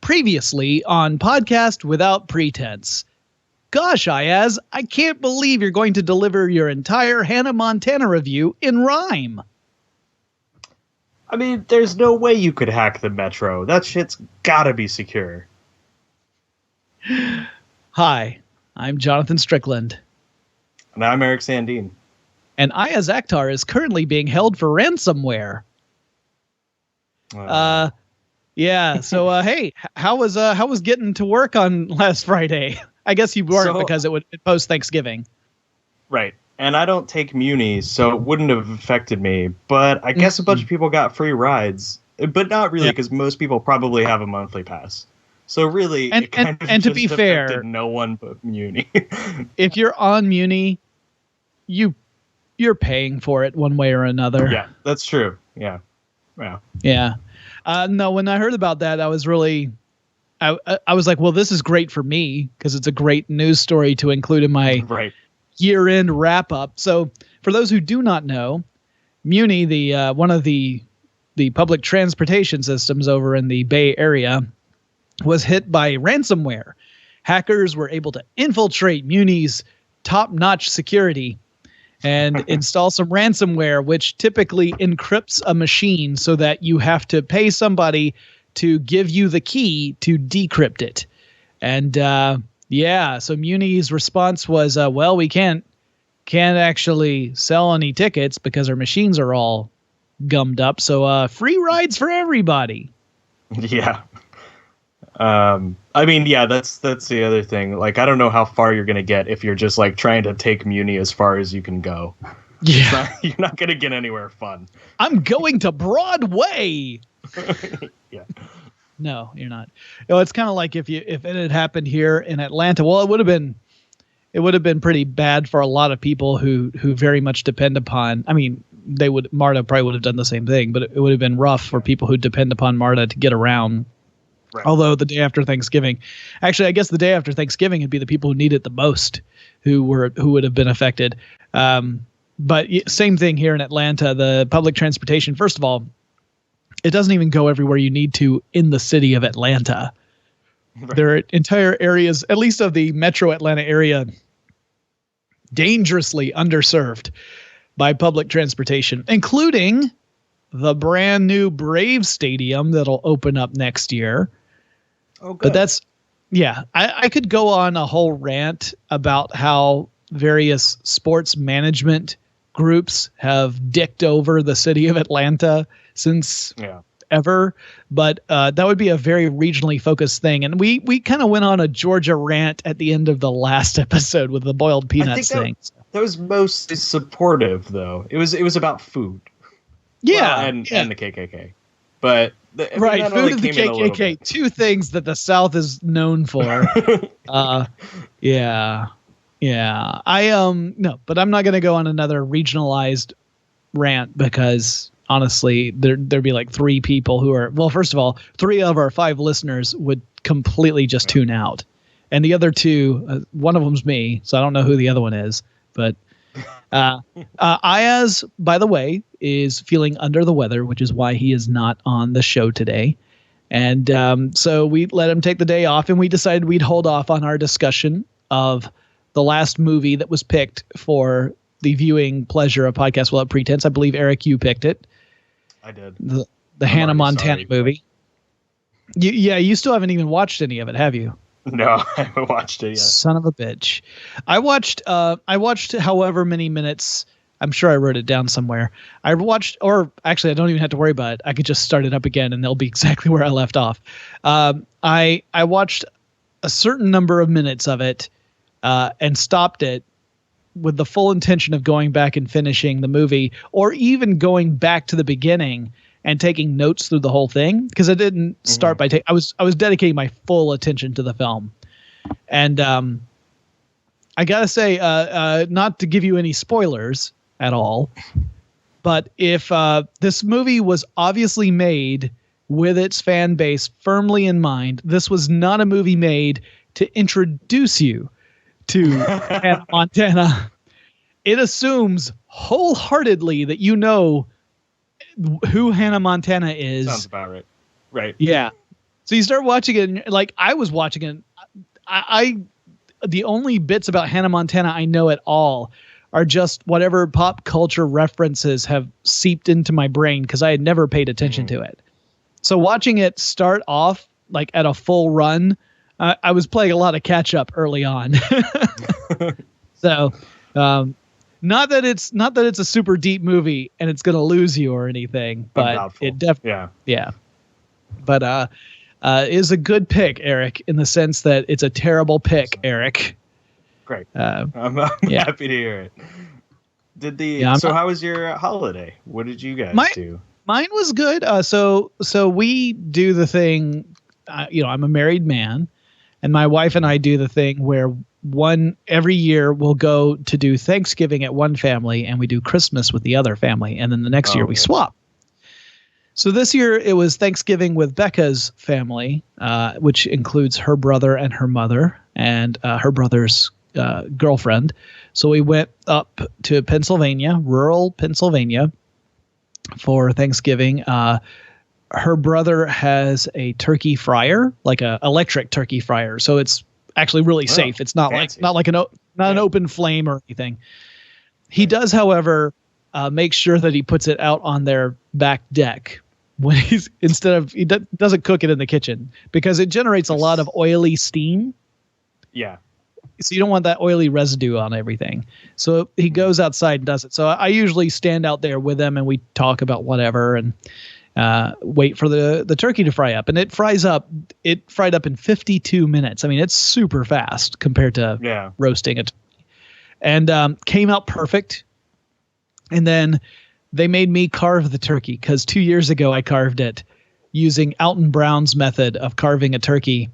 Previously on Podcast Without Pretense. Gosh, Ayaz, I can't believe you're going to deliver your entire Hannah Montana review in rhyme. I mean, there's no way you could hack the Metro. That shit's gotta be secure. Hi, I'm Jonathan Strickland. And I'm Eric Sandine. And Ayaz Akhtar is currently being held for ransomware. Yeah. So, hey, how was getting to work on last Friday? I guess you weren't because it post Thanksgiving. Right. And I don't take munis, so it wouldn't have affected me. But I guess a bunch of people got free rides. But not really, because most people probably have a monthly pass. So really, it kind of and to just be affected fair, no one but Muni. If you're on Muni, you're paying for it one way or another. Yeah, that's true. Yeah. No, when I heard about that, I was really, I was like, well, this is great for me because it's a great news story to include in my year-end wrap-up. So for those who do not know, Muni, the one of the public transportation systems over in the Bay Area, was hit by ransomware. Hackers were able to infiltrate Muni's top-notch security and install some ransomware, which typically encrypts a machine so that you have to pay somebody to give you the key to decrypt it. And so Muni's response was, well, we can't actually sell any tickets because our machines are all gummed up. So free rides for everybody. Yeah. I mean, yeah, that's the other thing. Like, I don't know how far you're going to get if you're just like trying to take Muni as far as you can go. Yeah. You're not going to get anywhere fun. I'm going to Broadway. Yeah. No, you're not. No, it's kind of like if it had happened here in Atlanta, well, it would have been pretty bad for a lot of people who very much depend upon, I mean, MARTA probably would have done the same thing, but it would have been rough for people who depend upon MARTA to get around. Right. Although the day after Thanksgiving, actually, I guess the day after Thanksgiving would be the people who need it the most, who would have been affected. But same thing here in Atlanta. The public transportation, first of all, it doesn't even go everywhere you need to in the city of Atlanta. Right. There are entire areas, at least of the metro Atlanta area, dangerously underserved by public transportation, including the brand new Braves Stadium that'll open up next year. Oh, good. But I could go on a whole rant about how various sports management groups have dicked over the city of Atlanta since ever. But that would be a very regionally focused thing. And we kind of went on a Georgia rant at the end of the last episode with the boiled peanuts thing. That was mostly supportive, though. It was about food. Yeah, well, and the KKK. But food and the KKK, two things that the South is known for. Yeah. But I'm not going to go on another regionalized rant because honestly, there'd be like three people who are, well, first of all, 3 of our 5 listeners would completely just tune out, and the other 2, one of them's me, so I don't know who the other one is, but. Ayaz, by the way, is feeling under the weather, which is why he is not on the show today. And so we let him take the day off, and we decided we'd hold off on our discussion of the last movie that was picked for the viewing pleasure of Podcast Without Pretense. I believe, Eric, you picked it. I did. The Hannah Montana movie. You still haven't even watched any of it, have you? No, I haven't watched it yet. Son of a bitch. I watched however many minutes. I'm sure I wrote it down somewhere. I watched, or actually I don't even have to worry about it. I could just start it up again and it'll be exactly where I left off. I watched a certain number of minutes of it and stopped it with the full intention of going back and finishing the movie, or even going back to the beginning and taking notes through the whole thing, because I didn't start by I was dedicating my full attention to the film. And I gotta say, not to give you any spoilers at all, but if this movie was obviously made with its fan base firmly in mind, this was not a movie made to introduce you to Hannah Montana. It assumes wholeheartedly that you know who Hannah Montana is. Sounds about right. Right. Yeah. So you start watching it, and like I was watching it. I the only bits about Hannah Montana I know at all are just whatever pop culture references have seeped into my brain because I had never paid attention to it. So watching it start off like at a full run, I was playing a lot of catch up early on. So, not that it's a super deep movie and it's going to lose you or anything, but it definitely, yeah. But is a good pick, Eric, in the sense that it's a terrible pick, Eric. Great. I'm happy to hear it. So how was your holiday? What did you guys do? Mine was good. So we do the thing, I'm a married man, and my wife and I do the thing where every year we'll go to do Thanksgiving at one family and we do Christmas with the other family. And then the next year we swap. So this year it was Thanksgiving with Becca's family, which includes her brother and her mother and her brother's girlfriend. So we went up to Pennsylvania, rural Pennsylvania, for Thanksgiving. Her brother has a turkey fryer, like a electric turkey fryer. So it's actually really safe. It's not fancy. An open flame or anything. He does, however, make sure that he puts it out on their back deck when he doesn't cook it in the kitchen because it generates a lot of oily steam. Yeah. So you don't want that oily residue on everything. So he goes outside and does it. So I usually stand out there with him and we talk about whatever and wait for the turkey to fry up. And it fried up in 52 minutes. I mean, it's super fast compared to roasting it. And came out perfect. And then they made me carve the turkey because 2 years ago I carved it using Alton Brown's method of carving a turkey.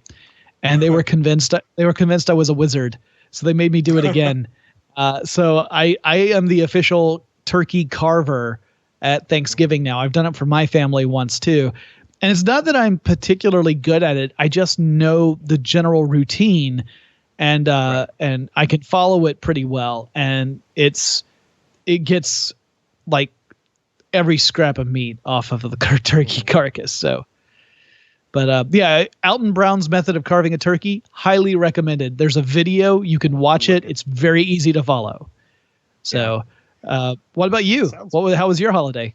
And they were convinced I was a wizard. So they made me do it again. So I am the official turkey carver at Thanksgiving now. I've done it for my family once too. And it's not that I'm particularly good at it. I just know the general routine and I can follow it pretty well. And it gets like every scrap of meat off of the turkey carcass. So, but Alton Brown's method of carving a turkey, highly recommended. There's a video, you can watch it. It's very easy to follow. So, what about you? How was your holiday?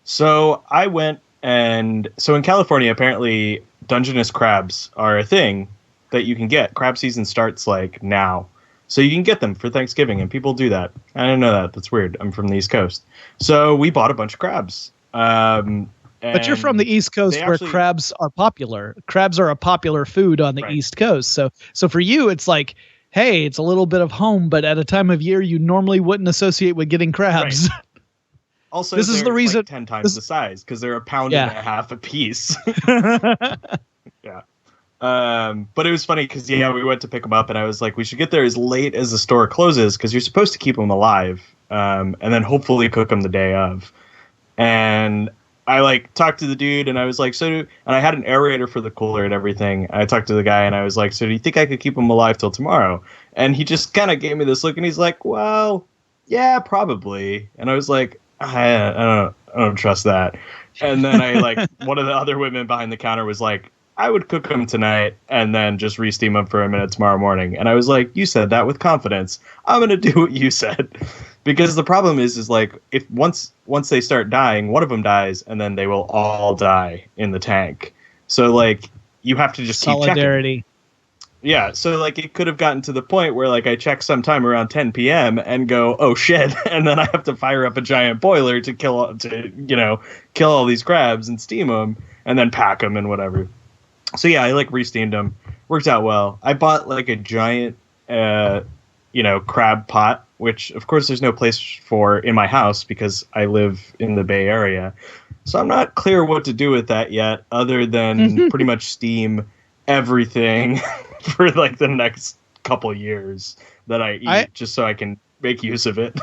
So I went in California, apparently Dungeness crabs are a thing that you can get. Crab season starts like now. So you can get them for Thanksgiving, and people do that. I didn't know that. That's weird. I'm from the East Coast. So we bought a bunch of crabs. But you're from the East Coast where crabs are popular. Crabs are a popular food on the East Coast. So for you, it's like, hey, it's a little bit of home, but at a time of year you normally wouldn't associate with getting crabs. Right. Also, this is the reason like 10 times the size because they're a pound and a half a piece. Yeah. But it was funny because we went to pick them up and I was like, we should get there as late as the store closes because you're supposed to keep them alive and then hopefully cook them the day of. And I like talked to the dude and I was like, and I had an aerator for the cooler and everything. I talked to the guy and I was like, so do you think I could keep them alive till tomorrow? And he just kind of gave me this look and he's like, well, yeah, probably. And I was like, I don't trust that. And then one of the other women behind the counter was like, I would cook them tonight and then just re-steam them for a minute tomorrow morning. And I was like, you said that with confidence. I'm going to do what you said. Because the problem is like, if once they start dying, one of them dies and then they will all die in the tank. So like, you have to just keep checking. Solidarity. Yeah, so like it could have gotten to the point where like I check sometime around 10 p.m. and go, oh shit, and then I have to fire up a giant boiler to kill all these crabs and steam them and then pack them and whatever. So yeah, I like re-steamed them. Worked out well. I bought like a giant crab pot, which of course there's no place for in my house because I live in the Bay Area. So I'm not clear what to do with that yet, other than pretty much steam everything for like the next couple years that I eat, just so I can make use of it.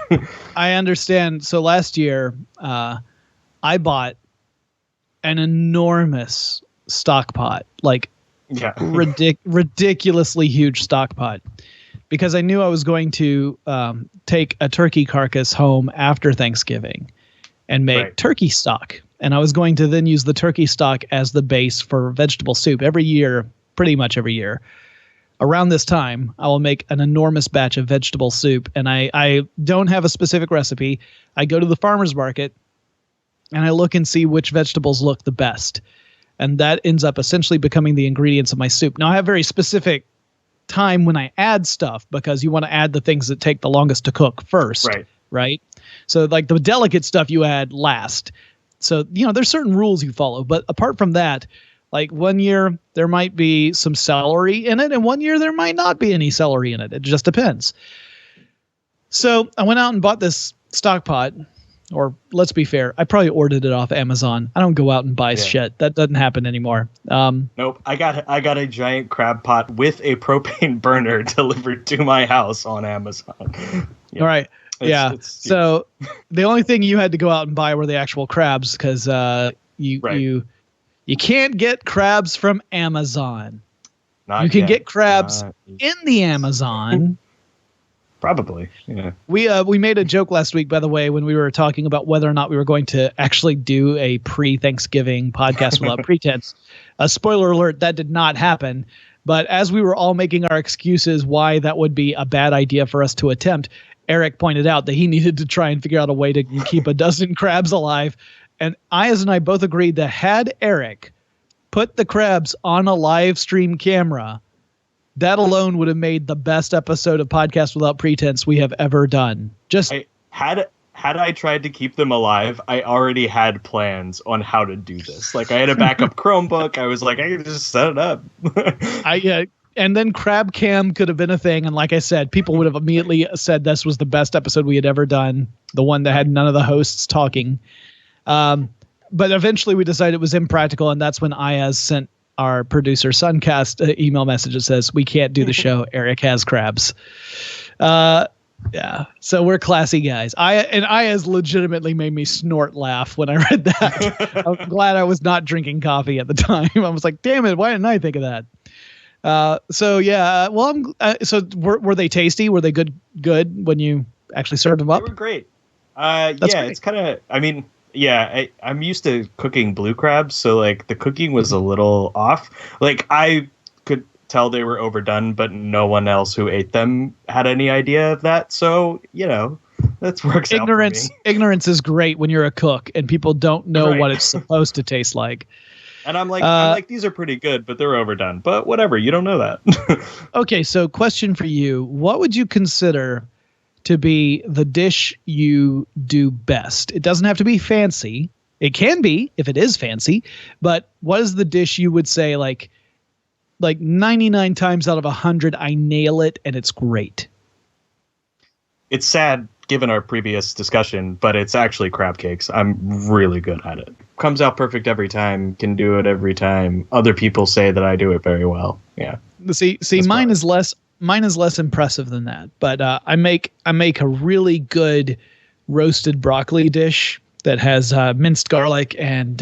I understand. So last year, I bought an enormous stock pot, like ridiculously huge stock pot, because I knew I was going to take a turkey carcass home after Thanksgiving. and make turkey stock. And I was going to then use the turkey stock as the base for vegetable soup every year, pretty much every year. Around this time, I will make an enormous batch of vegetable soup. And I don't have a specific recipe. I go to the farmer's market and I look and see which vegetables look the best. And that ends up essentially becoming the ingredients of my soup. Now, I have very specific time when I add stuff because you want to add the things that take the longest to cook first. Right? So like the delicate stuff you add last. So, there's certain rules you follow. But apart from that, like one year there might be some celery in it, and one year there might not be any celery in it. It just depends. So I went out and bought this stock pot, or let's be fair, I probably ordered it off Amazon. I don't go out and buy shit. That doesn't happen anymore. Nope. I got a giant crab pot with a propane burner delivered to my house on Amazon. All right. So the only thing you had to go out and buy were the actual crabs because you can't get crabs from Amazon. You can get crabs in the Amazon. Probably. Yeah. We made a joke last week, by the way, when we were talking about whether or not we were going to actually do a pre-Thanksgiving podcast without pretense. Spoiler alert, that did not happen. But as we were all making our excuses why that would be a bad idea for us to attempt, Eric pointed out that he needed to try and figure out a way to keep a dozen crabs alive. And Ayaz and I both agreed that had Eric put the crabs on a live stream camera, that alone would have made the best episode of Podcast Without Pretense we have ever done. Had I tried to keep them alive, I already had plans on how to do this. Like I had a backup Chromebook. I was like, I can just set it up. And then Crab Cam could have been a thing. And like I said, people would have immediately said this was the best episode we had ever done. The one that had none of the hosts talking. But eventually we decided it was impractical. And that's when Ayaz sent our producer Suncast an email message that says, we can't do the show. Eric has crabs. Yeah. So we're classy guys. Ayaz legitimately made me snort laugh when I read that. I'm glad I was not drinking coffee at the time. I was like, damn it. Why didn't I think of that? So were they tasty? Were they good when you actually served them up? They were great. Great. It's kind of, I'm used to cooking blue crabs. So like the cooking was a little off. Like I could tell they were overdone, but no one else who ate them had any idea of that. So, that works out for me. Ignorance is great when you're a cook and people don't know what it's supposed to taste like. And I'm like, these are pretty good, but they're overdone. But whatever, you don't know that. Okay, so question for you. What would you consider to be the dish you do best? It doesn't have to be fancy. It can be if it is fancy. But what is the dish you would say like 99 times out of 100, I nail it and it's great? It's sad given our previous discussion, but it's actually crab cakes. I'm really good at it. Comes out perfect every time. Can do it every time. Other people say that I do it very well. Yeah. See, mine is less impressive than that. But I make a really good roasted broccoli dish that has minced garlic and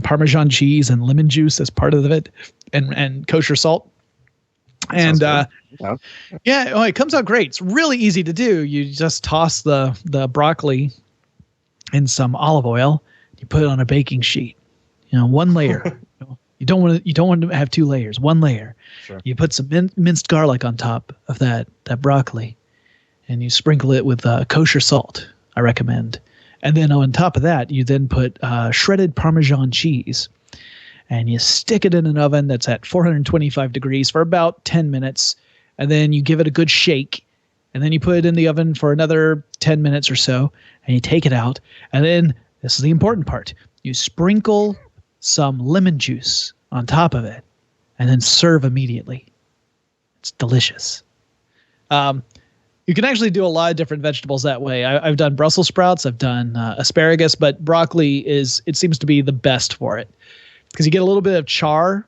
Parmesan cheese and lemon juice as part of it, and kosher salt. And it comes out great. It's really easy to do. You just toss the broccoli in some olive oil. You put it on a baking sheet. One layer. You don't want to have two layers. One layer. Sure. You put some minced garlic on top of that broccoli, and you sprinkle it with kosher salt. I recommend. And then on top of that, you then put shredded Parmesan cheese. And you stick it in an oven that's at 425 degrees for about 10 minutes. And then you give it a good shake. And then you put it in the oven for another 10 minutes or so. And you take it out. And then, this is the important part, you sprinkle some lemon juice on top of it. And then serve immediately. It's delicious. You can actually do a lot of different vegetables that way. I've done Brussels sprouts. I've done asparagus. But broccoli seems to be the best for it. Because you get a little bit of char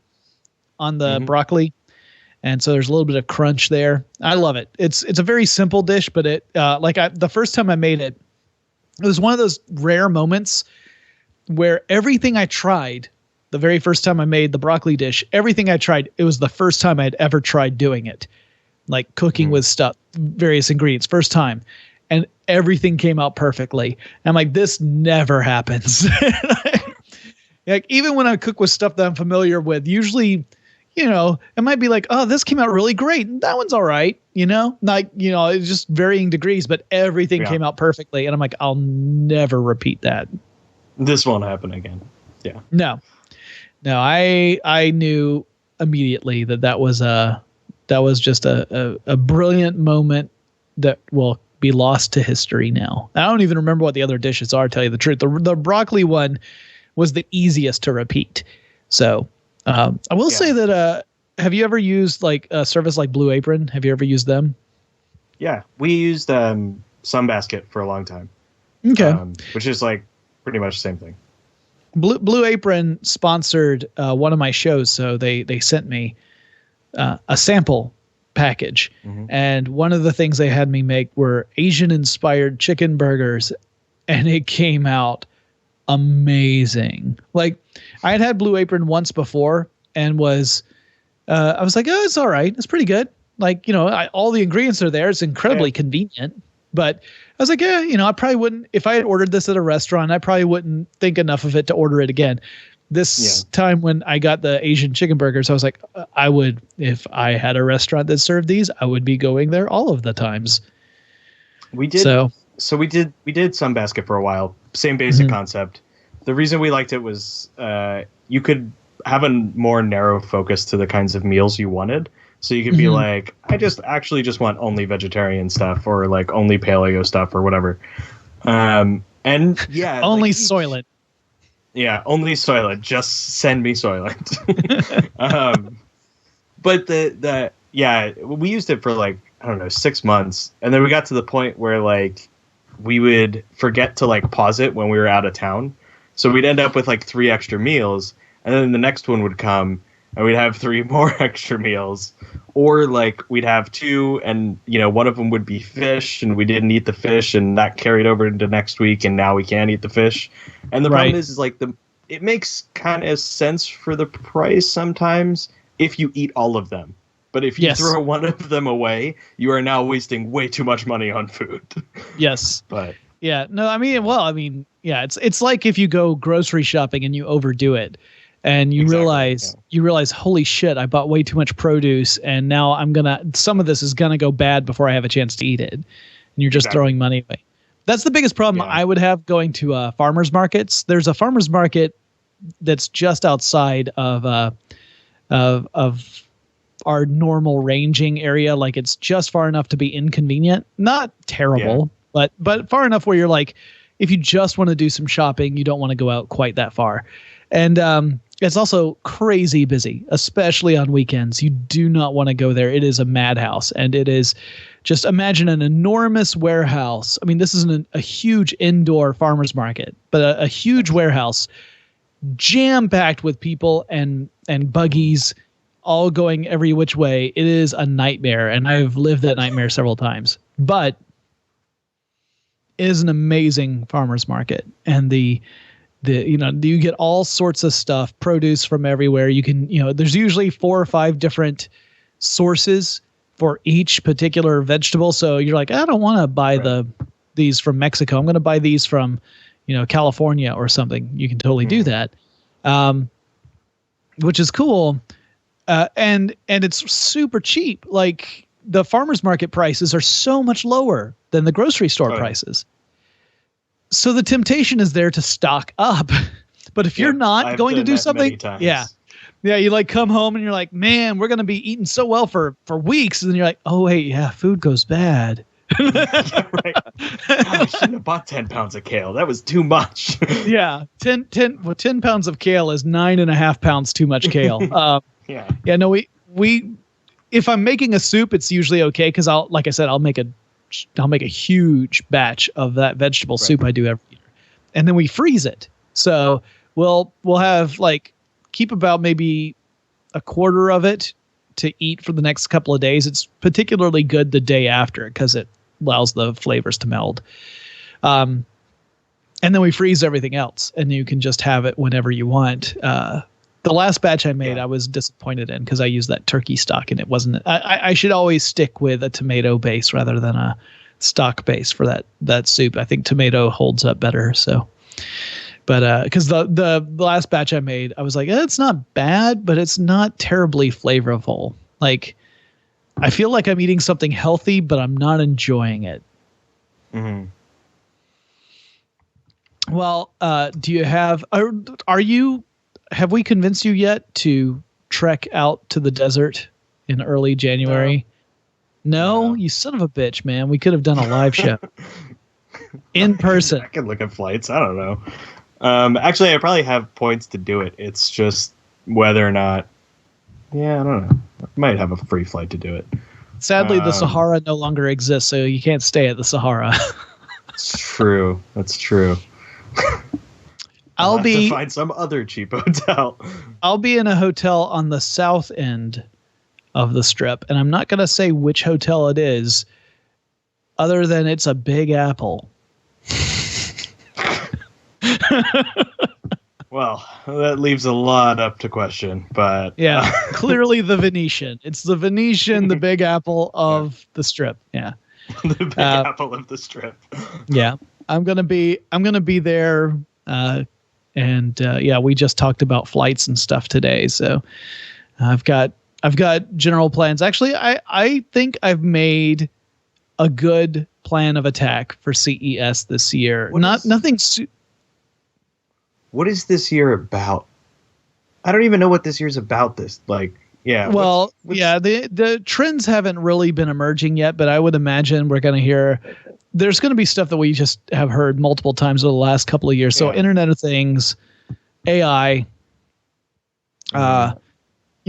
on the broccoli, and so there's a little bit of crunch there. I love it. It's a very simple dish, but the first time I made it, it was one of those rare moments where everything I tried, the very first time I made the broccoli dish, everything I tried, it was the first time I'd ever tried doing it, like cooking with stuff, various ingredients, first time. and everything came out perfectly. And I'm like, this never happens. Like, even when I cook with stuff that I'm familiar with, usually, it might be like, oh, this came out really great. That one's all right. Like, it's just varying degrees, but everything came out perfectly. And I'm like, I'll never repeat that. This won't happen again. Yeah. No, I knew immediately that was just a brilliant moment that will be lost to history now. I don't even remember what the other dishes are, to tell you the truth. The broccoli one was the easiest to repeat. So I will say that have you ever used like a service like Blue Apron? Have you ever used them? Yeah, we used Sunbasket for a long time. Okay. Which is like pretty much the same thing. Blue Apron sponsored one of my shows, so they sent me a sample package, and one of the things they had me make were Asian-inspired chicken burgers, and it came out amazing. Like, I had Blue Apron once before, and I was like, oh, it's all right, it's pretty good. Like, all the ingredients are there. It's incredibly convenient. But I was like, yeah, I probably wouldn't, if I had ordered this at a restaurant, I probably wouldn't think enough of it to order it again. This time when I got the Asian chicken burgers, I was like, I would, if I had a restaurant that served these, I would be going there all of the times. We did. So we did Sunbasket for a while. Same basic concept. The reason we liked it was you could have a more narrow focus to the kinds of meals you wanted. So you could be like, I just want only vegetarian stuff, or like only paleo stuff, or whatever. And yeah, only Soylent. Yeah, only Soylent. Just send me Soylent. But we used it for like, I don't know, 6 months, and then we got to the point where like we would forget to like pause it when we were out of town, so we'd end up with like 3 extra meals, and then the next one would come, and we'd have 3 more extra meals. Or like we'd have 2, and one of them would be fish, and we didn't eat the fish, and that carried over into next week, and now we can't eat the fish. And the problem is like it makes kind of sense for the price sometimes if you eat all of them. But if you throw one of them away, you are now wasting way too much money on food. Yes. But yeah, no, I mean, yeah, it's like if you go grocery shopping and you overdo it. And you realize, holy shit, I bought way too much produce, and now some of this is gonna go bad before I have a chance to eat it. And you're just throwing money away. That's the biggest problem I would have going to farmers markets. There's a farmers market that's just outside of our normal ranging area. Like, it's just far enough to be inconvenient, not terrible, but far enough where you're like, if you just want to do some shopping, you don't want to go out quite that far. And it's also crazy busy, especially on weekends. You do not want to go there. It is a madhouse, and it is just, imagine an enormous warehouse. I mean, this isn't a huge indoor farmers market, but a huge warehouse jam-packed with people and buggies all going every which way. It is a nightmare, and I've lived that nightmare several times. But it is an amazing farmers market, and you get all sorts of stuff, produce from everywhere. You can, there's usually 4 or 5 different sources for each particular vegetable. So you're like, I don't want to buy these from Mexico. I'm going to buy these from, California or something. You can totally do that, which is cool. And it's super cheap. Like, the farmers market prices are so much lower than the grocery store prices. So the temptation is there to stock up. But if you're not going to do something, you like come home and you're like, man, we're going to be eating so well for weeks. And then you're like, oh, wait, food goes bad. God, I shouldn't have bought 10 pounds of kale. That was too much. 10 pounds of kale is 9.5 pounds too much kale. No, we if I'm making a soup, it's usually okay, because I'll make a huge batch of that vegetable soup I do every year, and then we freeze it. So we'll have keep about maybe a quarter of it to eat for the next couple of days. It's particularly good the day after because it allows the flavors to meld. And then we freeze everything else, and you can just have it whenever you want. The last batch I made, I was disappointed in because I used that turkey stock, and it wasn't. I should always stick with a tomato base rather than stock base for that soup. I think tomato holds up better. So, but because the last batch I made, I was like, it's not bad, but it's not terribly flavorful. Like, I feel like I'm eating something healthy, but I'm not enjoying it. Mm-hmm. Well, do you have? Have we convinced you yet to trek out to the desert in early January? No, you son of a bitch, man. We could have done a live show in person. I can look at flights. I don't know. Actually, I probably have points to do it. It's just whether or not. Yeah, I don't know. I might have a free flight to do it. Sadly, the Sahara no longer exists, so you can't stay at the Sahara. It's true. That's true. I'll have to find some other cheap hotel. I'll be in a hotel on the south end of the Strip, and I'm not going to say which hotel it is, other than it's a Big Apple. Well, that leaves a lot up to question, but yeah, clearly the Venetian. It's the Venetian, the Big Apple of the Strip. Yeah, the Big Apple of the Strip. Yeah, I'm gonna be there, and we just talked about flights and stuff today, so I've got general plans. Actually, I think I've made a good plan of attack for CES this year. What is this year about? I don't even know what this year's about. The trends haven't really been emerging yet, but I would imagine we're going to hear. There's going to be stuff that we just have heard multiple times over the last couple of years. So Internet of Things, AI, those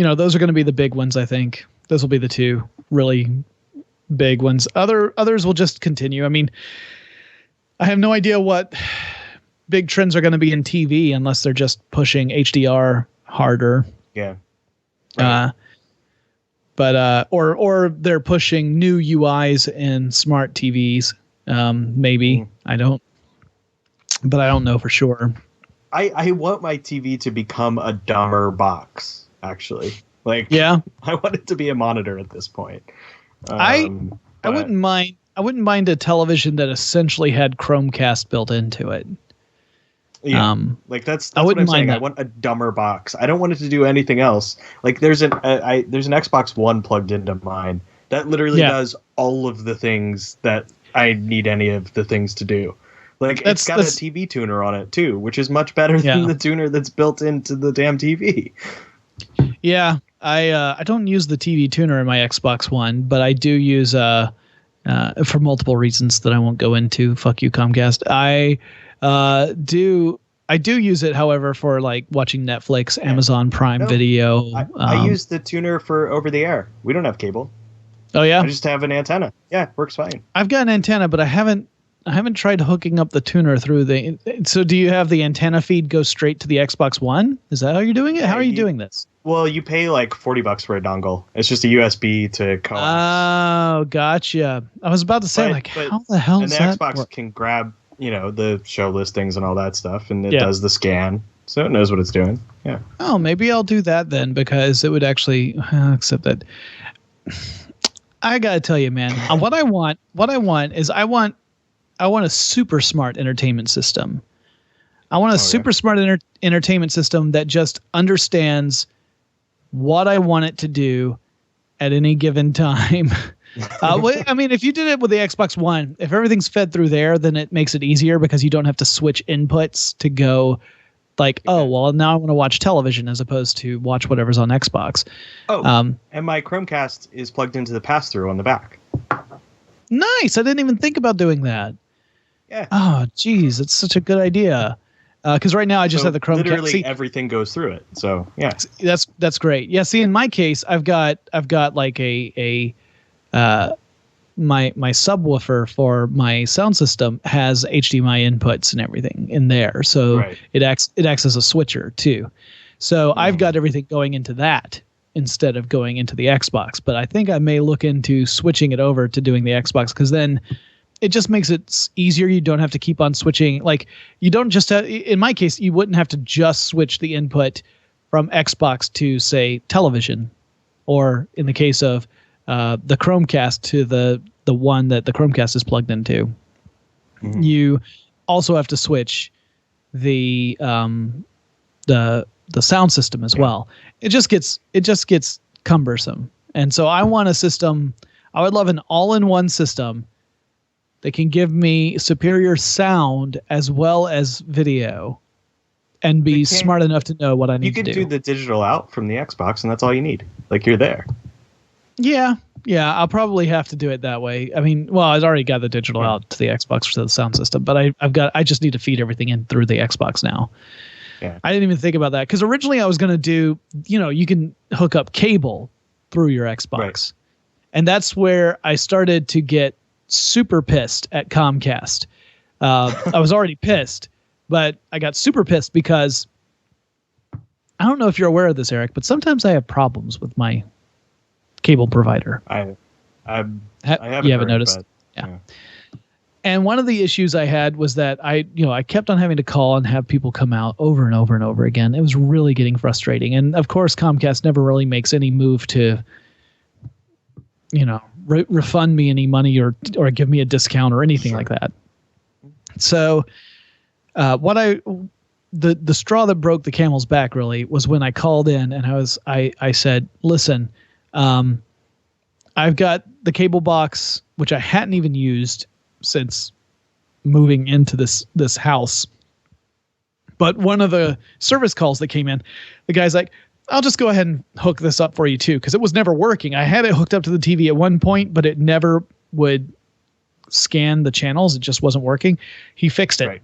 are going to be the big ones. I think those will be the two really big ones. Others will just continue. I mean, I have no idea what big trends are going to be in TV unless they're just pushing HDR harder. Yeah. Right. Or they're pushing new UIs in smart TVs. Maybe. I don't know for sure. I want my TV to become a dumber box, actually. I want it to be a monitor at this point. I wouldn't mind a television that essentially had Chromecast built into it. Yeah, that's what I'm saying. I want a dumber box. I don't want it to do anything else. Like there's an Xbox One plugged into mine that literally does all of the things that I need any of the things to do. Like it's got a TV tuner on it too, which is much better than the tuner that's built into the damn TV. Yeah, I don't use the TV tuner in my Xbox One, but I do use for multiple reasons that I won't go into. Fuck you, Comcast. I do use it, however, for like watching Netflix, Amazon Prime Video. I use the tuner for over the air. We don't have cable. Oh yeah, I just have an antenna. Yeah, it works fine. I've got an antenna, but I haven't tried hooking up the tuner through the. So do you have the antenna feed go straight to the Xbox One? Is that how you're doing it? How are you doing this? Well, you pay like $40 for a dongle. It's just a USB to coax. Oh, gotcha. I was about to say how the hell does that work? And the Xbox can grab the show listings and all that stuff, and it does the scan, so it knows what it's doing. Yeah. Oh, maybe I'll do that then, because it would actually except that I gotta tell you, man, what I want is I want a super smart entertainment system. I want a super smart entertainment system that just understands what I want it to do at any given time. I mean, if you did it with the Xbox One, if everything's fed through there, then it makes it easier because you don't have to switch inputs to go like, now I want to watch television as opposed to watch whatever's on Xbox. And my Chromecast is plugged into the pass-through on the back. Nice. I didn't even think about doing that. Yeah. Oh, geez. It's such a good idea. Because right now I just have the Chromecast. Literally everything goes through it. So, yeah. That's great. Yeah, see, in my case, I've got like my subwoofer for my sound system has HDMI inputs and everything in there, so it acts as a switcher too. So I've got everything going into that instead of going into the Xbox. But I think I may look into switching it over to doing the Xbox, because then it just makes it easier. You don't have to keep on switching. Like you don't just have, in my case, you wouldn't have to just switch the input from Xbox to say television, or in the case of the Chromecast to the the one that the Chromecast is plugged into, you also have to switch the sound system as well. It just gets cumbersome. And so I want a system. I would love an all-in-one system that can give me superior sound as well as video, and be smart enough to know what I need to do. You could do the digital out from the Xbox, and that's all you need. Like, you're there. Yeah, I'll probably have to do it that way. I mean, well, I've already got the digital out to the Xbox for the sound system, but I just need to feed everything in through the Xbox now. Yeah. I didn't even think about that, because originally I was going to do, you can hook up cable through your Xbox. Right. And that's where I started to get super pissed at Comcast. I was already pissed, but I got super pissed because I don't know if you're aware of this, Eric, but sometimes I have problems with my cable provider. I haven't noticed. But, yeah. And one of the issues I had was that I kept on having to call and have people come out over and over and over again. It was really getting frustrating. And of course, Comcast never really makes any move to, refund me any money or give me a discount or anything like that. So, the straw that broke the camel's back really was when I called in and I said, listen, I've got the cable box, which I hadn't even used since moving into this house. But one of the service calls that came in, the guy's like, I'll just go ahead and hook this up for you too, because it was never working. I had it hooked up to the TV at one point, but it never would scan the channels. It just wasn't working. He fixed it. Right.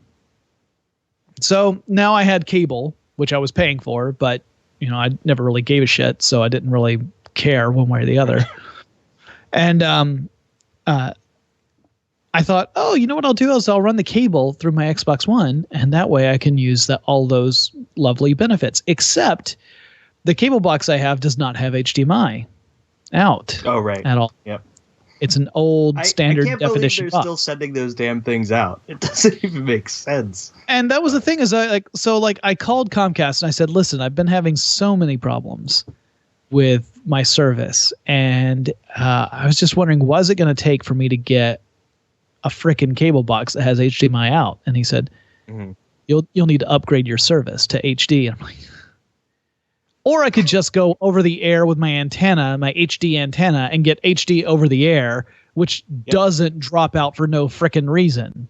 So now I had cable, which I was paying for, but I never really gave a shit, so I didn't really care one way or the other. And I thought, you know what I'll do is I'll run the cable through my Xbox One, and that way I can use all those lovely benefits. Except the cable box I have does not have HDMI out. Oh, right. At all. Yep. It's an old standard definition. I can't believe they're still sending those damn things out. It doesn't even make sense. And that was the thing, is I called Comcast and I said, listen, I've been having so many problems with my service, and I was just wondering, was it going to take for me to get a frickin' cable box that has HDMI out? And he said, you'll need to upgrade your service to HD. And I'm like, or I could just go over the air with my antenna, my HD antenna, and get HD over the air, which doesn't drop out for no frickin' reason.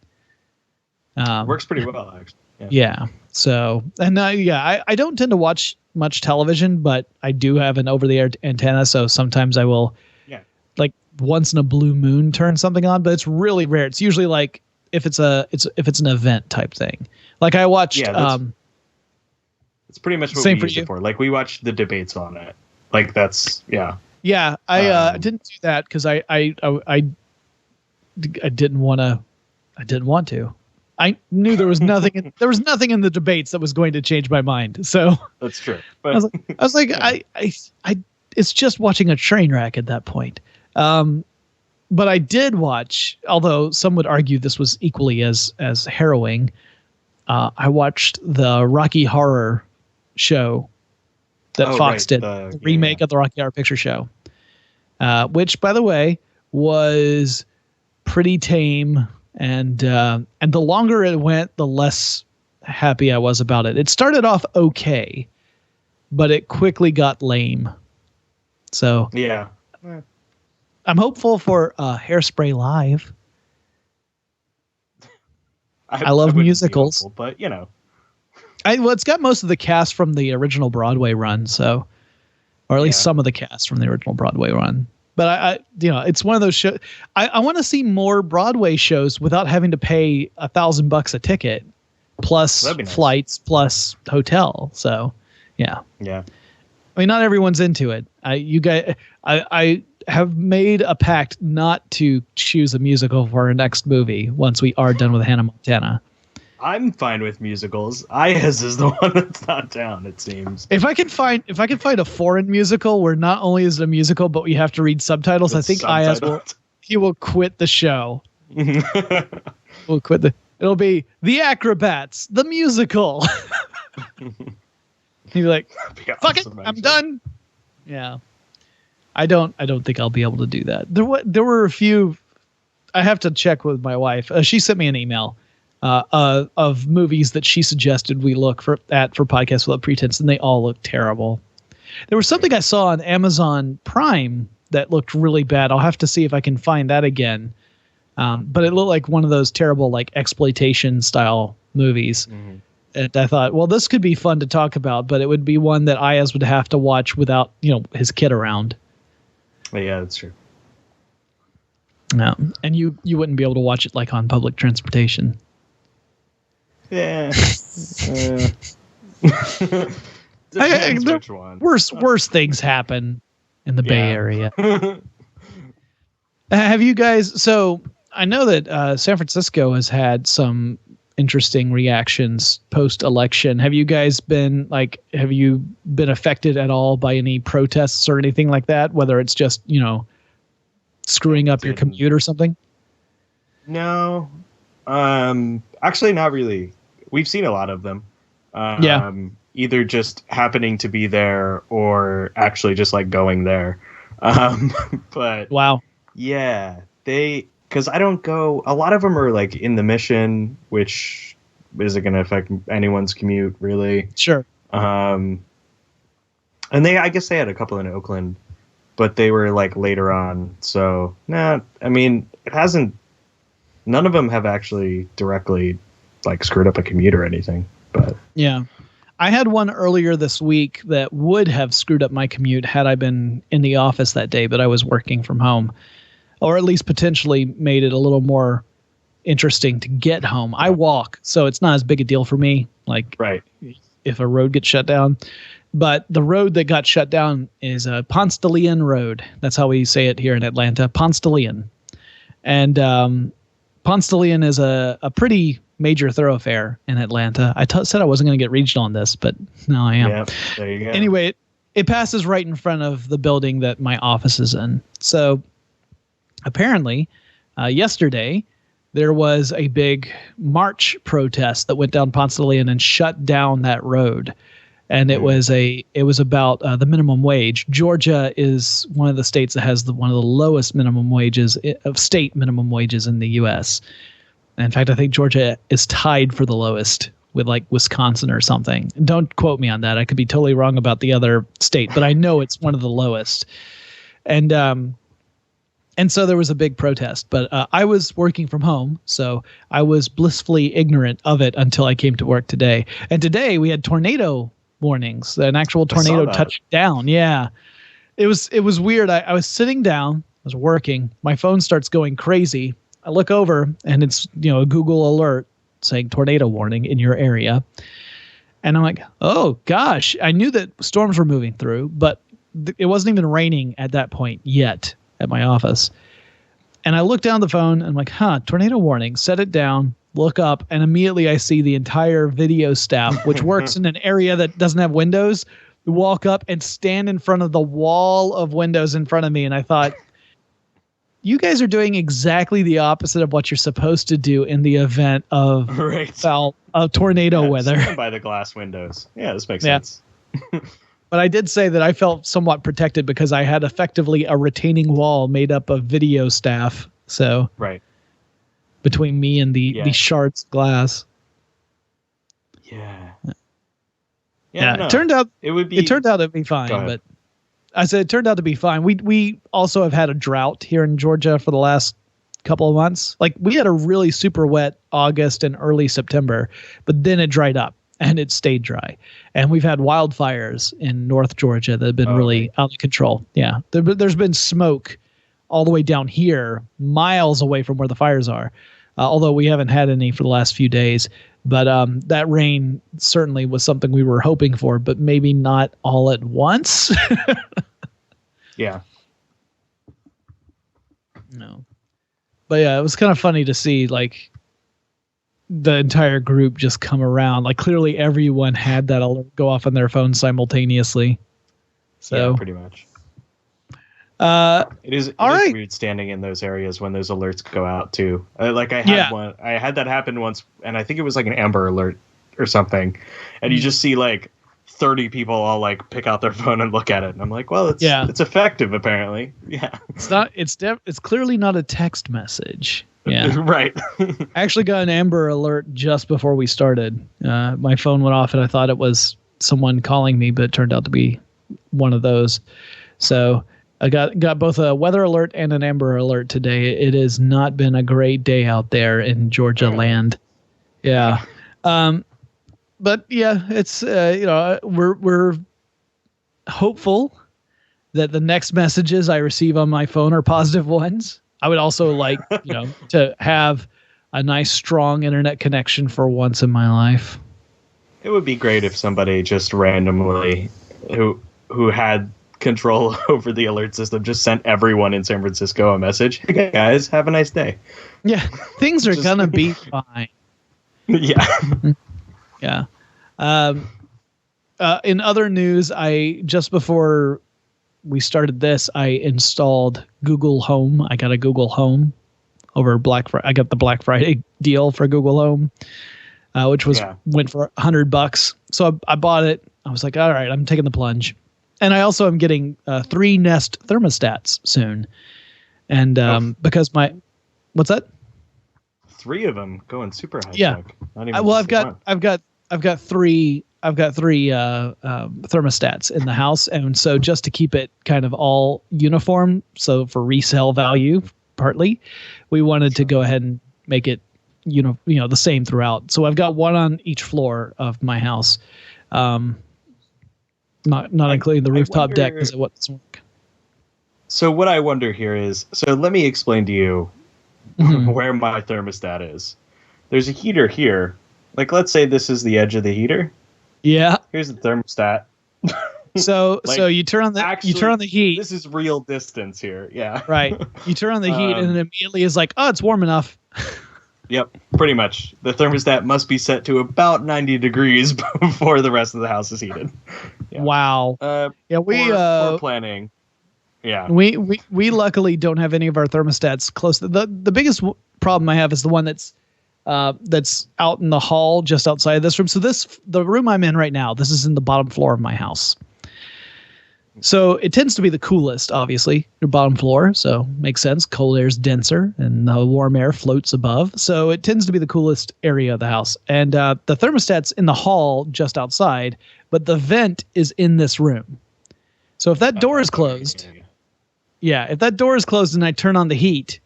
Works pretty well, actually. Yeah. So, and I don't tend to watch much television, but I do have an over-the-air antenna, so sometimes I will, like once in a blue moon, turn something on. But it's really rare. It's usually like if it's an event type thing. Like I watched. It's pretty much what we use it for. Like we watched the debates on it. Like that's Yeah, I didn't do that because I didn't want to. I didn't want to. I knew there was nothing. There was nothing in the debates that was going to change my mind. So that's true. But I was like, it's just watching a train wreck at that point. But I did watch, although some would argue this was equally as harrowing. I watched the Rocky Horror show that Fox did, the remake of the Rocky Horror Picture Show, which, by the way, was pretty tame. And the longer it went, the less happy I was about it. It started off okay, but it quickly got lame. So yeah, I'm hopeful for Hairspray Live. I love musicals, hopeful, but it's got most of the cast from the original Broadway run, so, or at least some of the cast from the original Broadway run. But I it's one of those shows. I want to see more Broadway shows without having to pay $1,000 a ticket, plus flights, plus hotel. So, yeah. I mean, not everyone's into it. I have made a pact not to choose a musical for our next movie once we are done with Hannah Montana. I'm fine with musicals. Ayaz is the one that's not down, it seems. If I can find a foreign musical where not only is it a musical but we have to read subtitles, I think Ayaz will quit the show. It'll be The Acrobats, the musical. He'll be like, fuck it, I'm done. Yeah. I don't think I'll be able to do that. There were a few I have to check with my wife. She sent me an email of movies that she suggested we look for Podcasts Without Pretense, and they all look terrible. There was something I saw on Amazon Prime that looked really bad. I'll have to see if I can find that again. But it looked like one of those terrible like exploitation style movies. Mm-hmm. And I thought, well, this could be fun to talk about, but it would be one that Ayaz would have to watch without, his kid around. Yeah, that's true. No, and you wouldn't be able to watch it like on public transportation. Yeah. Worse things happen in the Bay Area. Have you guys? So I know that San Francisco has had some interesting reactions post-election. Have you guys been affected at all by any protests or anything like that? Whether it's just screwing up your commute or something? No, actually, not really. We've seen a lot of them. Either just happening to be there or actually just like going there. But wow. Yeah, because I don't go. A lot of them are like in the Mission, which isn't going to affect anyone's commute really. Sure. And I guess they had a couple in Oakland, but they were like later on. So I mean, it hasn't. None of them have actually directly like screwed up a commute or anything. But yeah. I had one earlier this week that would have screwed up my commute had I been in the office that day, but I was working from home, or at least potentially made it a little more interesting to get home. I walk, so it's not as big a deal for me. Like, right. If a road gets shut down, but the road that got shut down is Ponce de Leon Road. That's how we say it here in Atlanta, Ponce de Leon. And Ponce de Leon is a pretty major thoroughfare in Atlanta. I said I wasn't going to get regional on this, but now I am. Yeah, there you go. Anyway, it passes right in front of the building that my office is in. So apparently, yesterday, there was a big march protest that went down Ponce de Leon and shut down that road. And it was about the minimum wage. Georgia is one of the states that has one of the lowest minimum wages of state minimum wages in the U.S. In fact, I think Georgia is tied for the lowest with like Wisconsin or something. Don't quote me on that. I could be totally wrong about the other state, but I know it's one of the lowest. And so there was a big protest, but I was working from home, so I was blissfully ignorant of it until I came to work today. And today we had tornado warnings. An actual tornado touched down. Yeah, it was weird. I was sitting down, I was working. My phone starts going crazy. I look over and it's a Google alert saying tornado warning in your area, and I'm like, oh gosh, I knew that storms were moving through, but it wasn't even raining at that point yet at my office. And I look down the phone and I'm like, tornado warning. Set it down, look up, and immediately I see the entire video staff, which works in an area that doesn't have windows, walk up and stand in front of the wall of windows in front of me. And I thought, you guys are doing exactly the opposite of what you're supposed to do in the event of tornado weather. Stand by the glass windows. Yeah, this makes sense. But I did say that I felt somewhat protected because I had effectively a retaining wall made up of video staff. So between me and the shards of glass. Yeah. It turned out it'd be fine, but I said it turned out to be fine. We also have had a drought here in Georgia for the last couple of months. Like we had a really super wet August and early September, but then it dried up and it stayed dry. And we've had wildfires in North Georgia that have been really out of control. Yeah. There's been smoke all the way down here, miles away from where the fires are. Although we haven't had any for the last few days. But that rain certainly was something we were hoping for, but maybe not all at once. Yeah. No. But yeah, it was kind of funny to see like the entire group just come around. Like clearly everyone had that alert go off on their phone simultaneously. So yeah, pretty much. It is weird standing in those areas when those alerts go out too. I had that happen once, and I think it was like an Amber Alert or something, and you just see like 30 people all like pick out their phone and look at it, and I'm like, well, it's effective apparently. Yeah, it's clearly not a text message. Yeah, right. I actually got an Amber Alert just before we started. My phone went off and I thought it was someone calling me, but it turned out to be one of those. So I got both a weather alert and an Amber Alert today. It has not been a great day out there in Georgia land. Yeah. But yeah, it's we're hopeful that the next messages I receive on my phone are positive ones. I would also like, to have a nice strong internet connection for once in my life. It would be great if somebody just randomly who had control over the alert system just sent everyone in San Francisco a message. Hey guys, have a nice day. Yeah, things are gonna be fine. Yeah. Yeah. In other news, just before we started this, I installed Google Home. I got a Google Home over Black Friday. I got the Black Friday deal for Google Home, which went for $100. So I bought it. I was like, all right, I'm taking the plunge. And I also am getting 3 Nest thermostats soon. And because what's that? 3 of them going super high. Yeah. I've got three thermostats in the house, and so just to keep it kind of all uniform, so for resale value partly, we wanted to go ahead and make it the same throughout. So I've got one on each floor of my house, not including the rooftop deck because it wouldn't work. So what I wonder here is, let me explain to you where my thermostat is. There's a heater here. Like, let's say this is the edge of the heater. Yeah. Here's the thermostat. So you turn on the heat. This is real distance here. Yeah. Right. You turn on the heat and it immediately is like, oh, it's warm enough. Yep. Pretty much. The thermostat must be set to about 90 degrees before the rest of the house is heated. Yeah. Wow. Poor planning. Yeah. We luckily don't have any of our thermostats close. The biggest problem I have is the one that's out in the hall just outside of this room. So the room I'm in right now, this is in the bottom floor of my house. So it tends to be the coolest, obviously, your bottom floor. So makes sense. Cold air is denser and the warm air floats above. So it tends to be the coolest area of the house. And the thermostat's in the hall just outside, but the vent is in this room. So if that door is closed, if that door is closed and I turn on the heat,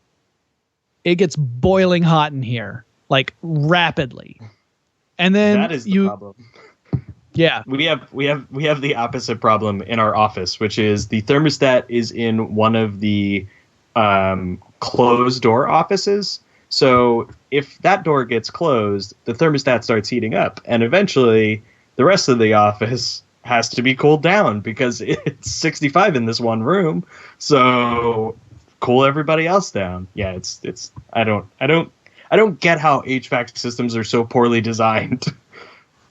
it gets boiling hot in here. Like rapidly, and then that is the problem. Yeah, we have the opposite problem in our office, which is the thermostat is in one of the closed door offices. So if that door gets closed, the thermostat starts heating up, and eventually the rest of the office has to be cooled down because it's 65 in this one room. So cool everybody else down. Yeah, it's I don't get how HVAC systems are so poorly designed.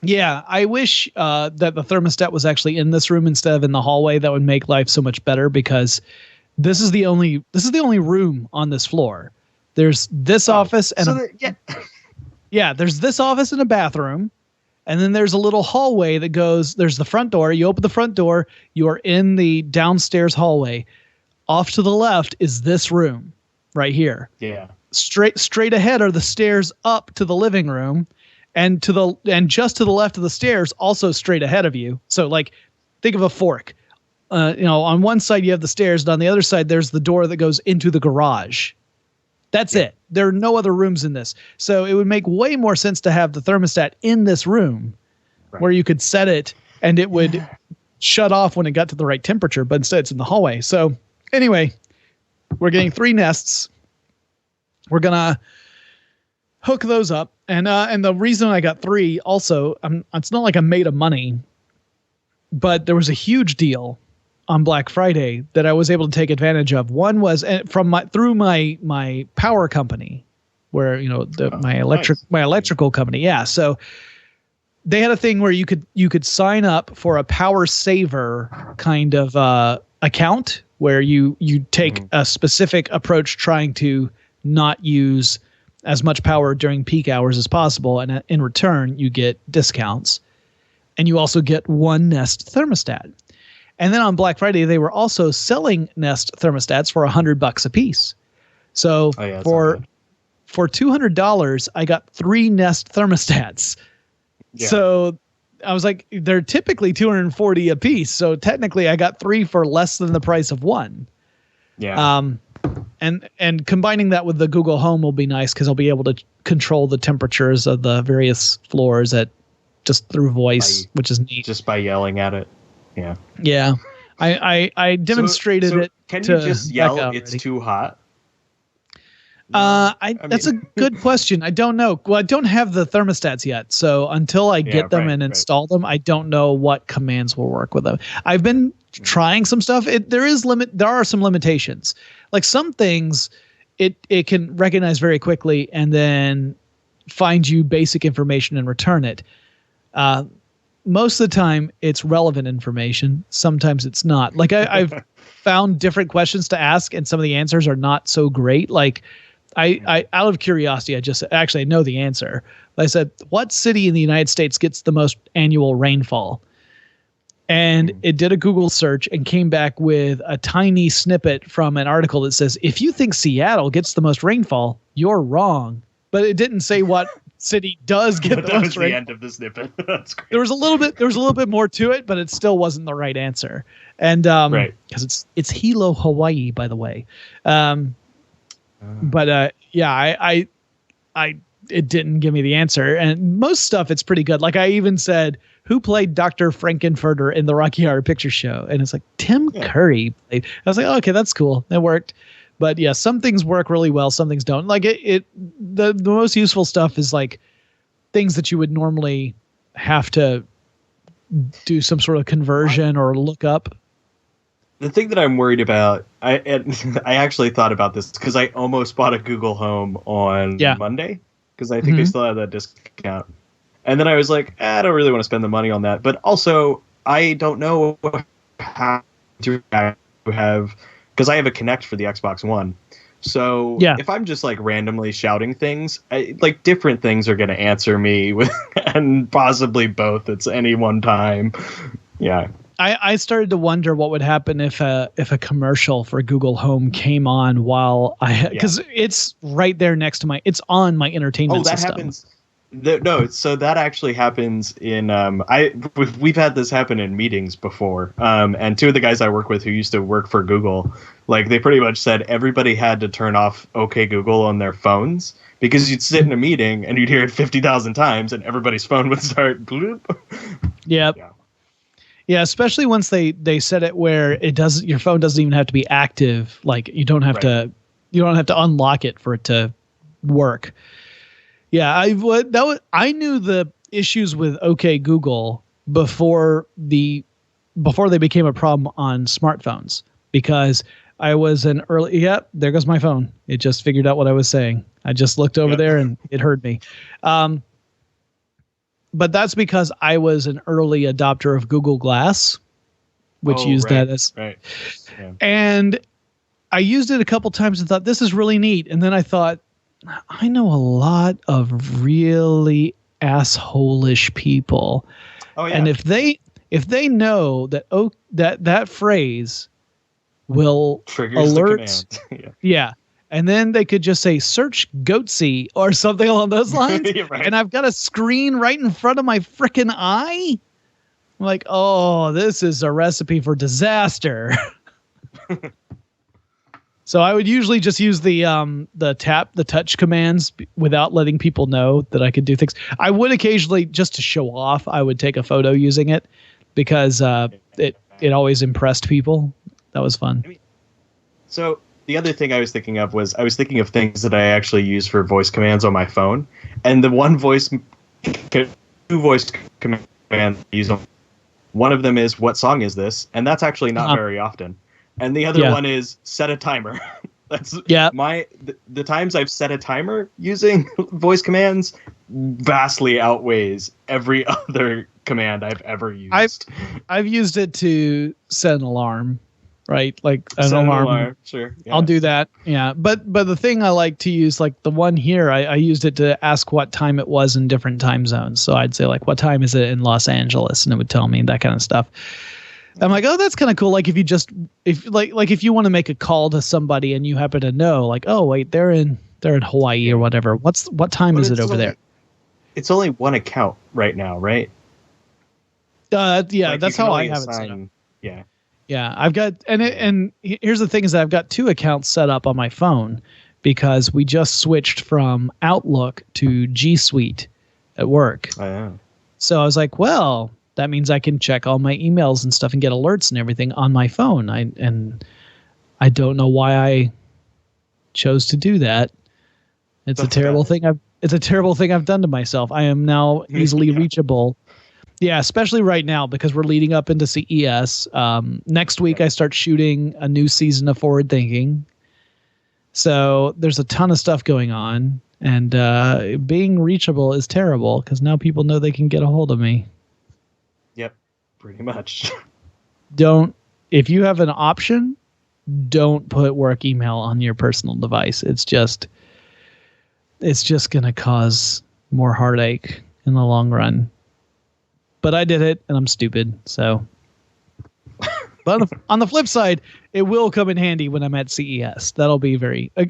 Yeah, I wish that the thermostat was actually in this room instead of in the hallway. That would make life so much better because this is the only room on this floor. There's this office and there's this office and a bathroom, and then there's a little hallway that goes. There's the front door. You open the front door, you are in the downstairs hallway. Off to the left is this room right here. Yeah. Straight ahead are the stairs up to the living room, and just to the left of the stairs, also straight ahead of you. So like, think of a fork. On one side you have the stairs, and on the other side there's the door that goes into the garage. That's it. There are no other rooms in this. So it would make way more sense to have the thermostat in this room, where you could set it and it would shut off when it got to the right temperature. But instead it's in the hallway. So anyway, we're getting 3 Nests. We're gonna hook those up, and the reason I got 3 also, it's not like I'm made of money, but there was a huge deal on Black Friday that I was able to take advantage of. One was through my power company, where my electrical company. Yeah, so they had a thing where you could sign up for a power saver kind of account where you take a specific approach trying to not use as much power during peak hours as possible, and in return you get discounts. and you also get one Nest thermostat. And then on Black Friday, they were also selling Nest thermostats for $100 a piece. So for $200, I got 3 Nest thermostats. Yeah. So I was like, they're typically $240 a piece. So technically, I got 3 for less than the price of one. Yeah. And combining that with the Google Home will be nice because I'll be able to control the temperatures of the various floors just through voice, which is neat. Just by yelling at it. Yeah. Yeah. I demonstrated it. Can you just yell it's too hot? That's a good question. I don't know. Well, I don't have the thermostats yet, so until I get them and install them, I don't know what commands will work with them. I've been trying some stuff. There are some limitations. Like some things, it can recognize very quickly and then find you basic information and return it. Most of the time, it's relevant information. Sometimes it's not. Like I've found different questions to ask, and some of the answers are not so great. Like I out of curiosity, I know the answer. I said, what city in the United States gets the most annual rainfall? And it did a Google search and came back with a tiny snippet from an article that says, if you think Seattle gets the most rainfall, you're wrong. But it didn't say what city does get the most rainfall. That was the end of the snippet. That's great. There was a little bit more to it, but it still wasn't the right answer. And because it's Hilo, Hawaii, by the way. But it didn't give me the answer. And most stuff, it's pretty good. Like I even said, who played Dr. Frankenfurter in the Rocky Horror Picture Show? And it's like, Tim Curry played. I was like, oh, okay, that's cool. That worked. But yeah, some things work really well. Some things don't. Like the most useful stuff is like things that you would normally have to do some sort of conversion or look up. The thing that I'm worried about, I actually thought about this because I almost bought a Google Home on Monday because I think they still have that discount. And then I was like, I don't really want to spend the money on that. But also, I don't know how to have, because I have a Kinect for the Xbox One. So if I'm just like randomly shouting things, like different things are going to answer me with, and possibly both at any one time. Yeah. I started to wonder what would happen if a commercial for Google Home came on while because it's right there next to it's on my entertainment system. Happens. So that actually happens in we've had this happen in meetings before. And two of the guys I work with who used to work for Google, like they pretty much said everybody had to turn off OK Google on their phones because you'd sit in a meeting and you'd hear it 50,000 times and everybody's phone would start bloop. Yep. Yeah, especially once they set it where your phone doesn't even have to be active. Like you don't have to unlock it for it to work. Yeah, I knew the issues with OK Google before they became a problem on smartphones because I was an early. Yep, there goes my phone. It just figured out what I was saying. I just looked over there and it heard me. But that's because I was an early adopter of Google Glass, which used that as and I used it a couple times and thought this is really neat. And then I thought, I know a lot of really asshole-ish people. Oh, yeah. And if they know that that phrase will triggers alert, the command. Yeah. And then they could just say search Goatsy or something along those lines. Right. And I've got a screen right in front of my frickin' eye. I'm like, oh, this is a recipe for disaster. So I would usually just use the touch commands without letting people know that I could do things. I would occasionally, just to show off, I would take a photo using it because it always impressed people. That was fun. So the other thing I was thinking of things that I actually use for voice commands on my phone, and the two voice commands I use. One of them is "What song is this?" and that's actually not very often. And the other one is set a timer. That's the times I've set a timer using voice commands vastly outweighs every other command I've ever used. I've used it to set an alarm. right? Like an Set an alarm. Sure. Yeah. I'll do that. Yeah. But the thing I like to use, like the one here, I used it to ask what time it was in different time zones. So I'd say like, what time is it in Los Angeles? And it would tell me that kind of stuff. I'm like, oh, that's kind of cool. Like if you want to make a call to somebody and you happen to know, like, oh wait, they're in Hawaii or whatever. What time is it over there? It's only one account right now, right? Yeah, Like, that's how I have it set up. Yeah. Yeah, I've got and here's the thing is that I've got 2 accounts set up on my phone because we just switched from Outlook to G Suite at work. Oh, yeah. So I was like, well, that means I can check all my emails and stuff and get alerts and everything on my phone. I don't know why I chose to do that. It's a terrible thing I've done to myself. I am now easily reachable. Yeah, especially right now because we're leading up into CES. Next week I start shooting a new season of Forward Thinking. So there's a ton of stuff going on, and being reachable is terrible because now people know they can get a hold of me. Yep, pretty much. If you have an option, don't put work email on your personal device. It's just going to cause more heartache in the long run. But I did it, and I'm stupid. So, but on the flip side, it will come in handy when I'm at CES. That'll be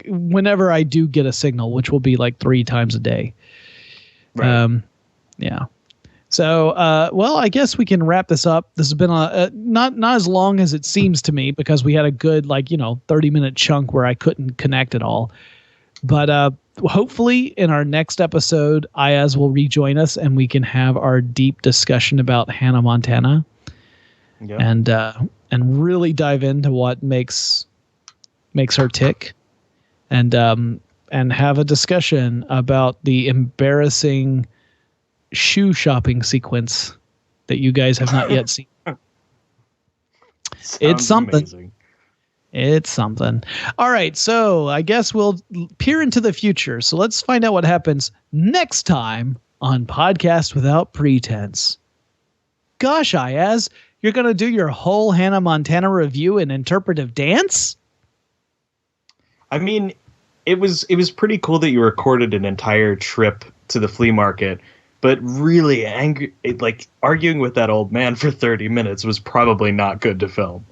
whenever I do get a signal, which will be like 3 times a day. Right. Yeah. So, well, I guess we can wrap this up. This has been not as long as it seems to me because we had a good 30-minute chunk where I couldn't connect at all. But hopefully in our next episode, Ayaz will rejoin us and we can have our deep discussion about Hannah Montana. Yep. And really dive into what makes her tick, and have a discussion about the embarrassing shoe shopping sequence that you guys have not yet seen. It's something. Amazing. It's something. All right, so I guess we'll peer into the future. So let's find out what happens next time on Podcast Without Pretense. Gosh, Ayaz, you're going to do your whole Hannah Montana review in interpretive dance? I mean, it was pretty cool that you recorded an entire trip to the flea market, but really arguing with that old man for 30 minutes was probably not good to film.